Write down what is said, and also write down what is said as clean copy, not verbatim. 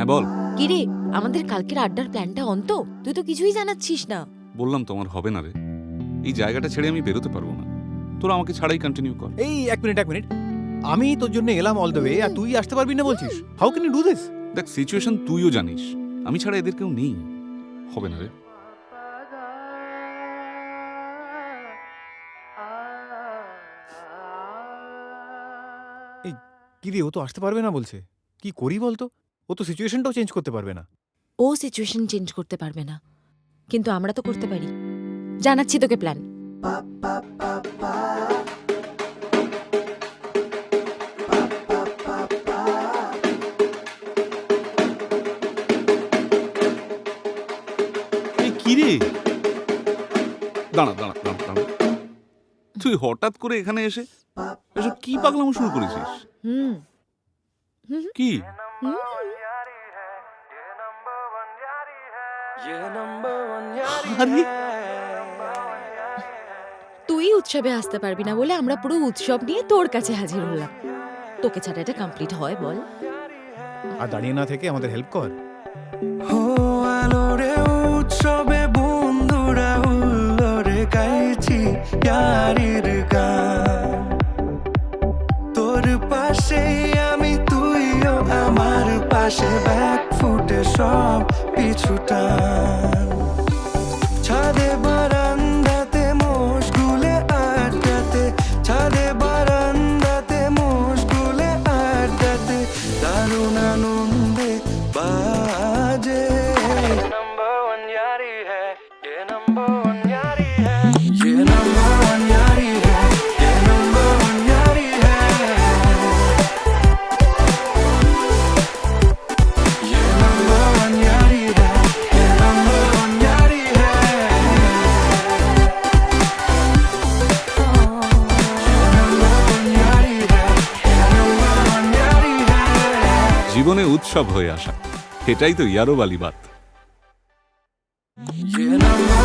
হ্যাঁ বল। কিরে, আমাদের কালকের আড্ডার প্ল্যানটা অন্ত? তুই তো কিছুই জানাচ্ছিস না। বললাম তো আমার হবে না রে, এই জায়গাটা ছেড়ে আমি বেরোতে পারবো না। তোরা আমাকে ছাড়াই কন্টিনিউ কর। এই এক মিনিট, আমি তোর জন্য এলাম অল দ্য ওয়ে, আর তুই আসতে পারবি না বলছিস? How can you do this? দেখ সিচুয়েশন তুইও জানিস, আমি ছাড়া এদের কেউ নেই, হবে না রে। এই কি রে, ও তো আসতে পারবে না বলছে। কি করি বলতো? ও তো সিচুয়েশনটাও চেঞ্জ করতে পারবে না। ও সিচুয়েশন চেঞ্জ করতে পারবে না, কিন্তু আমরা তো করতে পারি। জানাচ্ছি তোকে প্ল্যান। এই কি রে, দাঁড়া দাঁড়া দাঁড়া দাঁড়া, তুই হঠাৎ করে এখানে এসে এসব কি পাগলামো শুরু করেছিস? হুম কি আরে তুই উৎসবে আসতে পারবি না বলে আমরা পুরো উৎসব নিয়ে তোর কাছে হাজির হলাম। তোকে ছাড়া এটা কমপ্লিট হয় বল? আর দাঁড়িয়ে না থেকে আমাদের হেল্প কর। আলোরে উৎসবে বন্ধুরা হুল্লোড়ে গাইছি ইয়ারির গান। তোর পাশে আমি, তুইও আমার পাশে, ব্যাক ফুটে সব পিছুটান। ছাদে বারান্দাতে মশগুলে আড্ডাতে, ছাদে বারান্দাতে মশগুলে আড্ডাতে, দারুণ আনন্দে বাজে। नंबर वन यारी है, ये नंबर वन यारी है, ये नंबर वन यारी है, ये नंबर वन यारी है, ये नंबर वन यारी है, ये नंबर वन यारी है, ये नंबर वन यारी है, ये नंबर वन यारी है। জীবনে উৎসব হয়ে আসা, এটাই তো ইয়ারো বালি বাত। ये नंबर